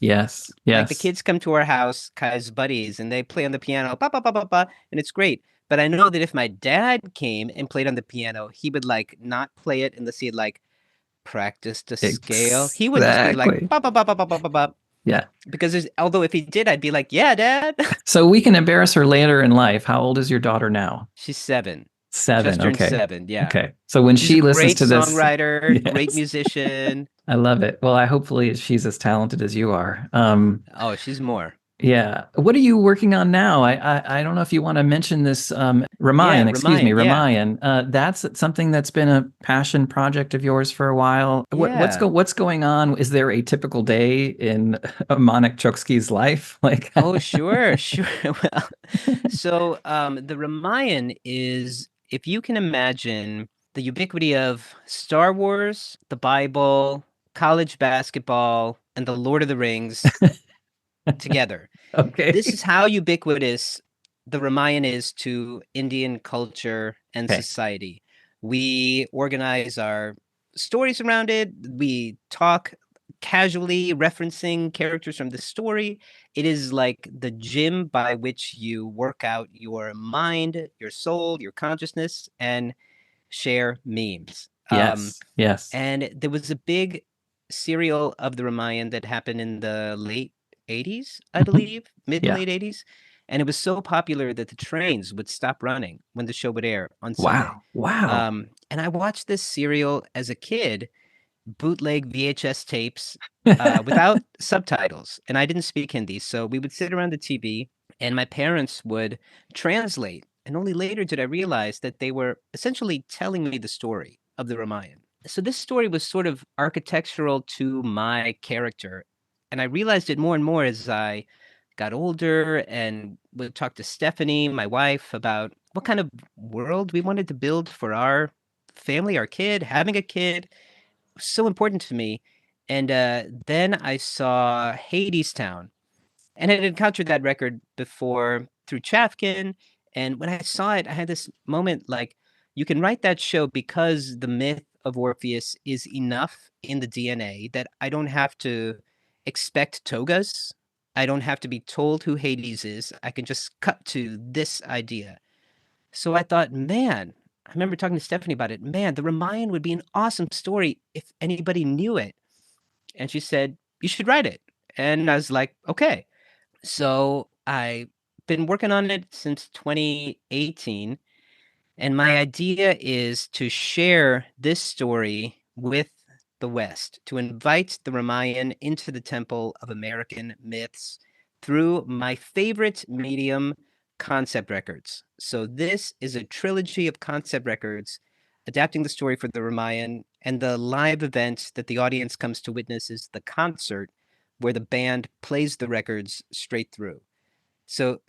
Yes.
Like the
Yes.
kids come to our house, Kai's buddies, and they play on the piano, ba ba ba ba ba, and it's great. But I know that if my dad came and played on the piano, he would like not play it unless he had like practiced a scale. He would just be like
Exactly.
ba ba ba ba ba ba ba ba.
Yeah.
Because although if he did, I'd be like, yeah, dad.
So we can embarrass her later in life. How old is your daughter now?
She's 7, just
7.
turned
Okay.
7. Yeah,
Okay. So when
she's a
she listens
great
to this,
songwriter, great
yes,
musician.
I love it. Well, I hopefully she's as talented as you are.
Oh, she's more.
Yeah. What are you working on now? I don't know if you want to mention this.
Yeah,
Ramayan, excuse me,
Ramayan. Yeah,
Ramayan. That's something that's been a passion project of yours for a while.
yeah.
What's going on? Is there a typical day in Manik Choksi's life? Like,
Oh, sure, sure. Well, so the Ramayan is, if you can imagine the ubiquity of Star Wars, the Bible, college basketball, and the Lord of the Rings together. This
okay,
is how ubiquitous the Ramayan is to Indian culture and
okay,
society. We organize our stories around it. We talk casually referencing characters from the story. It is like the gym by which you work out your mind, your soul, your consciousness, and share memes.
yes, yes,
And there was a big serial of the Ramayan that happened in the late 80s, I
mhm,
believe, mid to
yeah.
late 80s. And it was so popular that the trains would stop running when the show would air on Sunday.
Wow, wow.
And I watched this serial as a kid, bootleg VHS tapes without subtitles. And I didn't speak Hindi. So we would sit around the TV and my parents would translate. And only later did I realize that they were essentially telling me the story of the Ramayan. So this story was sort of architectural to my character. And I realized it more and more as I got older and would talk to Stephanie, my wife, about what kind of world we wanted to build for our family, our kid, having a kid. Was so important to me. And then I saw Hadestown, and I had encountered that record before through Chafkin. And when I saw it, I had this moment like, you can write that show because the myth of Orpheus is enough in the DNA that I don't have to expect togas. I don't have to be told who Hades is. I can just cut to this idea. So I thought, man, I remember talking to Stephanie about it. Man, the Ramayana would be an awesome story if anybody knew it. And she said, you should write it. And I was like, okay. So I've been working on it since 2018, and my idea is to share this story with the West, to invite the Ramayana into the temple of American myths through my favorite medium, concept records. So this is a trilogy of concept records adapting the story for the Ramayana, and the live event that the audience comes to witness is the concert where the band plays the records straight through. So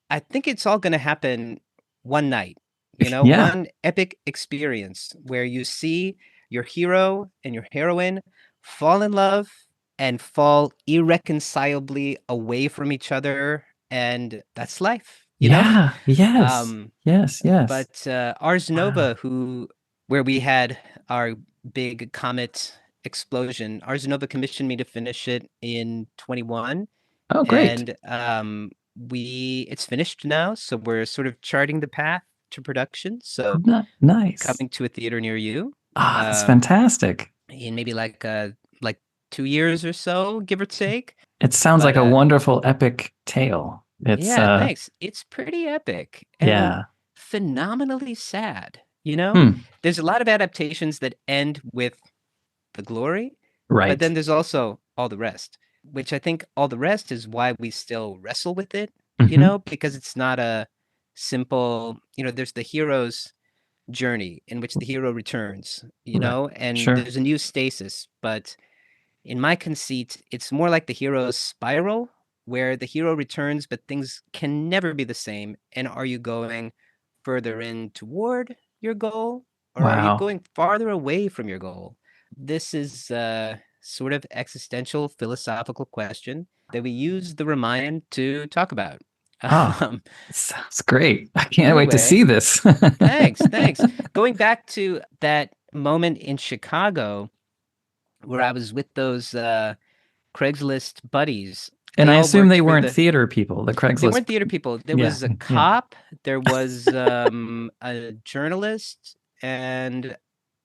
I think it's all going to happen one night,
Yeah.
one epic experience where you see your hero and your heroine fall in love and fall irreconcilably away from each other. And that's life.
Yeah. Yes.
Um,
Yes. Yes.
but Ars
Wow.
Nova, where we had our big comet explosion, Ars Nova commissioned me to finish it in 21,
Oh, great.
and it's finished now, so we're sort of charting the path to production. So
Nice.
coming to a theater near you,
Ah, that's
um,
fantastic.
in maybe like 2 years or so, give or take.
It sounds like
But
a wonderful epic tale. It's
yeah, thanks. It's pretty epic and
yeah.
phenomenally sad.
Hmm.
There's a lot of adaptations that end with the glory, but
Right.
then there's also all the rest, which I think all the rest is why we still wrestle with it,
Hmm.
because it's not a simple, there's the hero's journey in which the hero returns,
Right.
and
Sure.
there's a new stasis, but in my conceit, it's more like the hero's spiral, where the hero returns, but things can never be the same. And are you going further in toward your goal, or are you
Wow.
going farther away from your goal? This is a sort of existential philosophical question that we use the Ramayana to talk about.
Ah,
Um,
sounds great. I can't wait to see
anyway,
this.
thanks. Going back to that moment in Chicago where I was with those Craigslist buddies.
And
They
I
all
assume
worked
they
for
weren't theater people, the
they
Craigslist.
weren't theater people. There
Yeah.
was a
Yeah.
cop, there was a journalist, and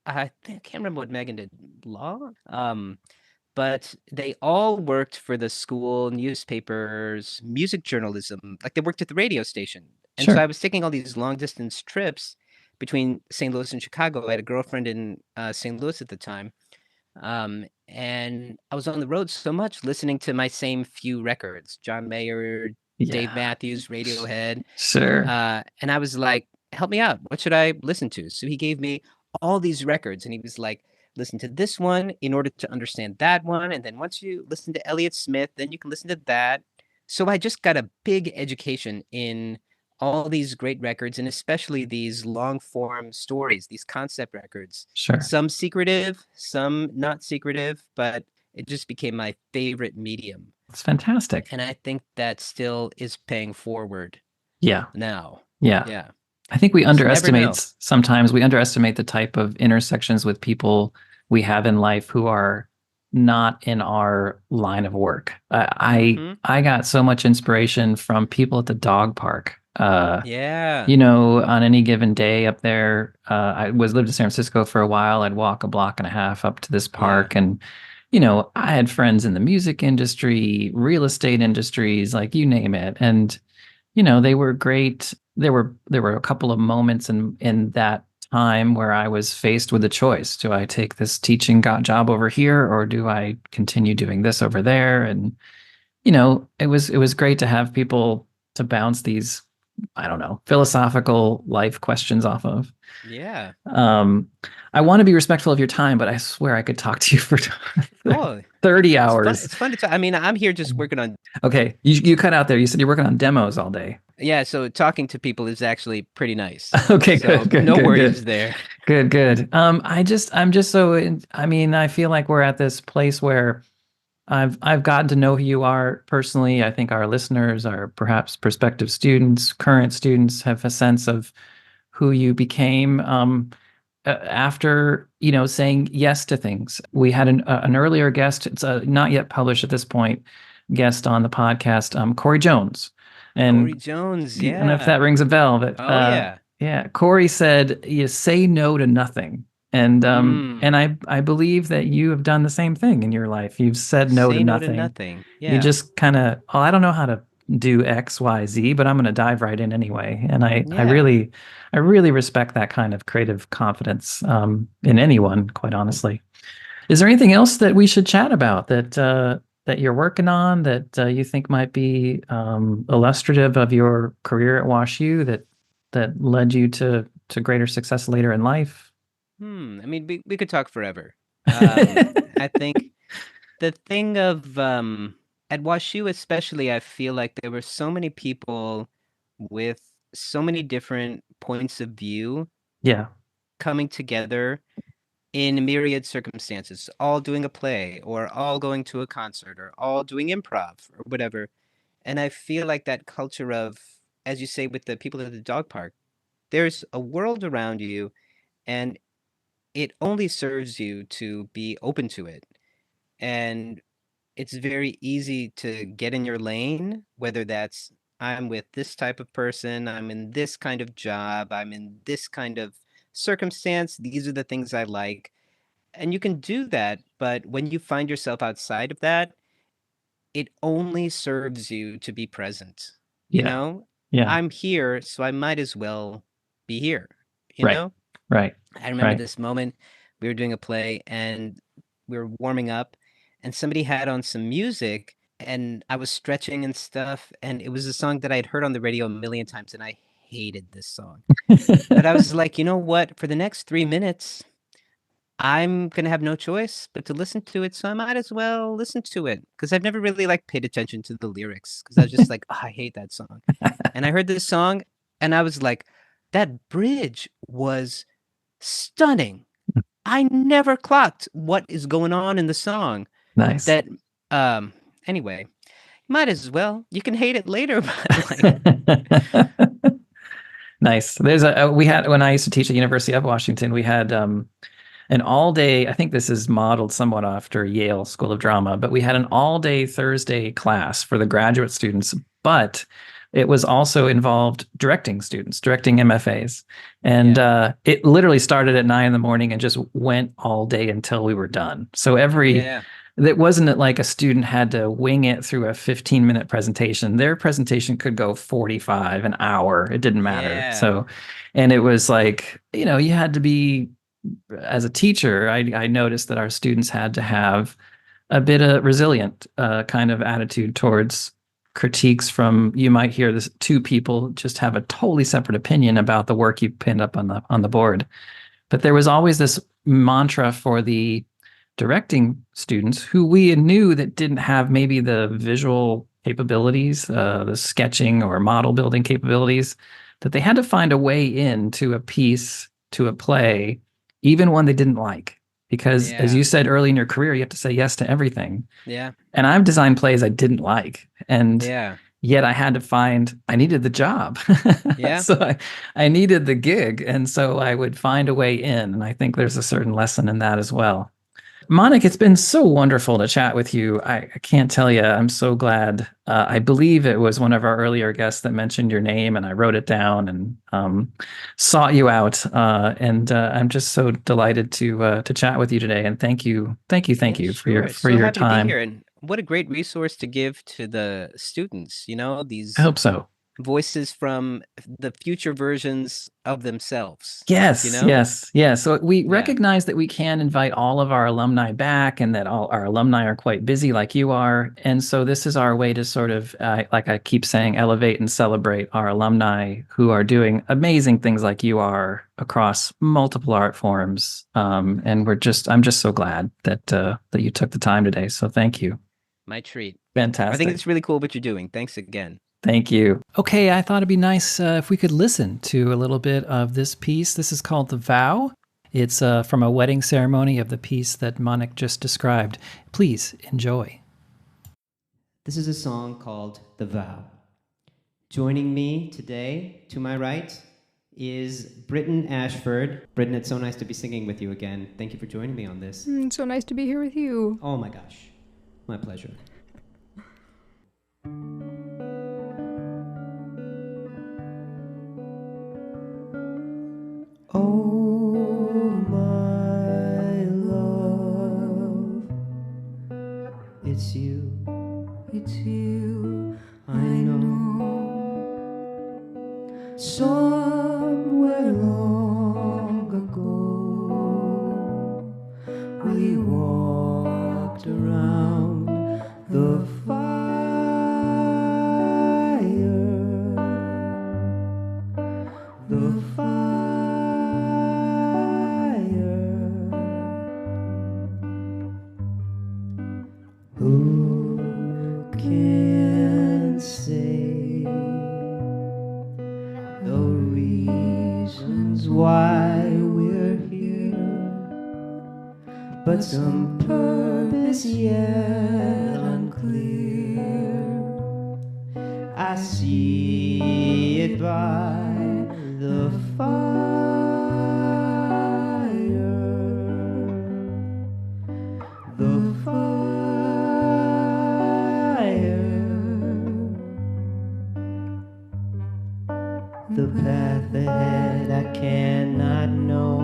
I can't remember what Megan did. Law? But they all worked for the school newspapers, music journalism, like they worked at the radio station. And so I
Sure.
was taking all these long distance trips between St. Louis and Chicago. I had a girlfriend in St. Louis at the time, and I was on the road so much listening to my same few records, John Mayer, Dave
Yeah.
Matthews, Radiohead.
Sure.
And I was like, help me out. What should I listen to? So he gave me all these records and he was like, listen to this one in order to understand that one. And then once you listen to Elliott Smith, then you can listen to that. So I just got a big education in all these great records, and especially these long form stories, these concept records,
Sure.
some secretive, some not secretive, but it just became my favorite medium.
It's fantastic.
And I think that still is paying forward
Yeah.
now.
Yeah.
Yeah.
I think we
You just never know.
underestimate sometimes we underestimate the type of intersections with people we have in life who are not in our line of work.
Mhm.
I got so much inspiration from people at the dog park.
Yeah.
On any given day up there, I was lived in San Francisco for a while. I'd walk a block and a half up to this
Yeah.
park, and I had friends in the music industry, real estate industries, like you name it, and they were great. There were a couple of moments in that time where I was faced with a choice. Do I take this teaching job over here, or do I continue doing this over there? And it was great to have people to bounce these I don't know, philosophical life questions off of.
Yeah.
Um, I want to be respectful of your time, but I swear I could talk to you for
Oh,
30
it's fun.
hours.
It's fun to talk. I mean, I'm here just working on,
Okay, you cut out there. You said you're working on demos all day.
yeah, so talking to people is actually pretty nice.
Okay,
So
good, good,
no
good, good.
worries there.
Good, good. I'm just so I mean, I feel like we're at this place where I've gotten to know who you are personally. I think our listeners, our perhaps prospective students, current students have a sense of who you became after, saying yes to things. We had an earlier guest, it's not yet published at this point, guest on the podcast, Corey Jones. And
Corey Jones,
I don't know if
yeah.
that rings a bell, but
Oh yeah.
yeah, Corey said you say no to nothing. And
Mm.
I believe that you have done the same thing in your life. You've said no to
Say no to
nothing.
nothing.
You
Yeah.
just kind of, oh, I don't know how to do X, Y, Z, but I'm going to dive right in anyway. And
Yeah.
I really respect that kind of creative confidence in anyone, quite honestly. Is there anything else that we should chat about that you're working on that you think might be illustrative of your career at WashU that led you to greater success later in life?
I mean, we could talk forever. Um, I think the thing of at WashU especially, I feel like there were so many people with so many different points of view
Yeah,
coming together in myriad circumstances, all doing a play or all going to a concert or all doing improv or whatever. And I feel like that culture of, as you say, with the people at the dog park, there's a world around you and it only serves you to be open to it. And it's very easy to get in your lane, whether that's I'm with this type of person, I'm in this kind of job, I'm in this kind of circumstance, these are the things I like. And you can do that, but when you find yourself outside of that, it only serves you to be present. You
yeah,
know,
yeah.
I'm here, so I might as well be here. You
Right,
know,
right,
I remember
right.
this moment. We were doing a play and we were warming up, and somebody had on some music, and I was stretching and stuff. And it was a song that I had heard on the radio a million times, and I hated this song. But I was like, you know what? For the next 3 minutes, I'm gonna have no choice but to listen to it, so I might as well listen to it because I've never really like paid attention to the lyrics because I was just like, "Oh, I hate that song." And I heard this song and I was like, that bridge was stunning. I never clocked what is going on in the song.
Nice.
That um anyway, might as well. You can hate it later, but like
Nice. There's a we had when I used to teach at University of Washington, we had an all day, I think this is modeled somewhat after Yale School of Drama, but we had an all day Thursday class for the graduate students, but it was also involved directing students, directing MFAs. And
yeah.
it literally started at 9 in the morning and just went all day until we were done. So
Yeah.
it wasn't like a student had to wing it through a 15-minute presentation. Their presentation could go 45, an hour. It didn't matter.
Yeah.
So, and it was like, you had to be as a teacher, I noticed that our students had to have a bit of resilient kind of attitude towards critiques from you might hear this two people just have a totally separate opinion about the work you pinned up on the board. But there was always this mantra for the directing students who we knew that didn't have maybe the visual capabilities, the sketching or model building capabilities, that they had to find a way into a piece, to a play, even one they didn't like. Because as
Yeah.
you said early in your career, you have to say yes to everything.
Yeah.
And I've designed plays I didn't like. And
Yeah.
yet I needed the job.
Yeah.
So I needed the gig. And so I would find a way in. And I think there's a certain lesson in that as well. Monik, it's been so wonderful to chat with you. I can't tell you. I'm so glad. I believe it was one of our earlier guests that mentioned your name, and I wrote it down and sought you out. And I'm just so delighted to chat with you today. And thank
Yeah,
you
sure.
for
So
your
happy to be
time.
here. And what a great resource to give to the students,
I hope so.
voices from the future versions of themselves, you
Yes,
know?
yes, yes. So we
Yeah,
recognize that we can invite all of our alumni back and that all our alumni are quite busy like you are. And so this is our way to sort of, like I keep saying, elevate and celebrate our alumni who are doing amazing things like you are across multiple art forms. And I'm just so glad that you took the time today. So thank you.
my treat. I think
Fantastic.
it's really cool what you're doing. Thanks again.
Thank you. Okay, I thought it'd be nice if we could listen to a little bit of this piece. This is called The Vow. It's from a wedding ceremony of the piece that Manik just described. Please enjoy.
This is a song called The Vow. Joining me today, to my right, is Britton Ashford. Britton, it's so nice to be singing with you again. Thank you for joining me on this.
So nice to be here with you.
Oh my gosh, my pleasure. Oh, my love, it's you, I know. Somewhere long ago, we walked around the fire. Who can say the reasons why we're here? But some purpose yet unclear. I see it by the fire, the fire. The path ahead I cannot know,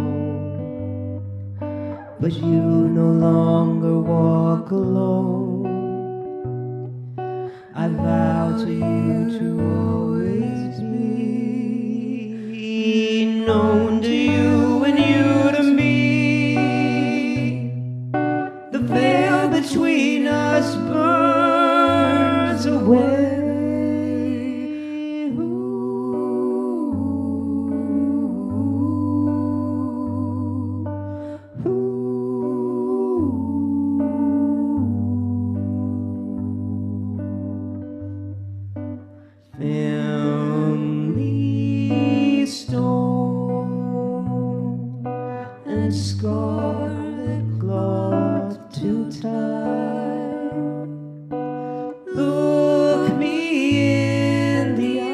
but you no longer walk alone. I vow to you to always be known to you and you to me. The veil between us burns away. Family stone and scarlet cloth to tie. Look me in the eye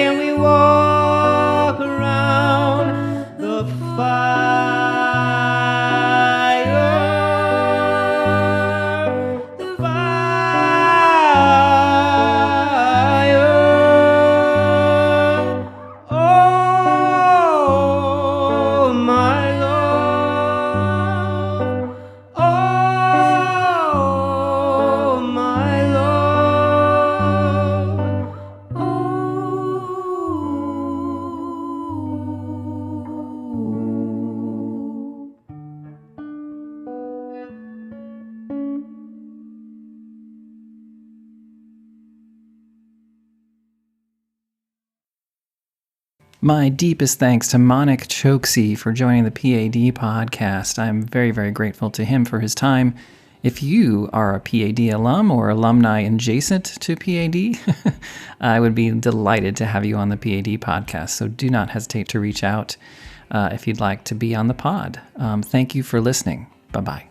and we walk around the fire, the fire. Oh, my love. Oh, my love. Oh.
My deepest thanks to Manik Choksi for joining the PAD podcast. I'm very, very grateful to him for his time. If you are a PAD alum or alumni adjacent to PAD, I would be delighted to have you on the PAD podcast. So do not hesitate to reach out if you'd like to be on the pod. Thank you for listening. Bye-bye.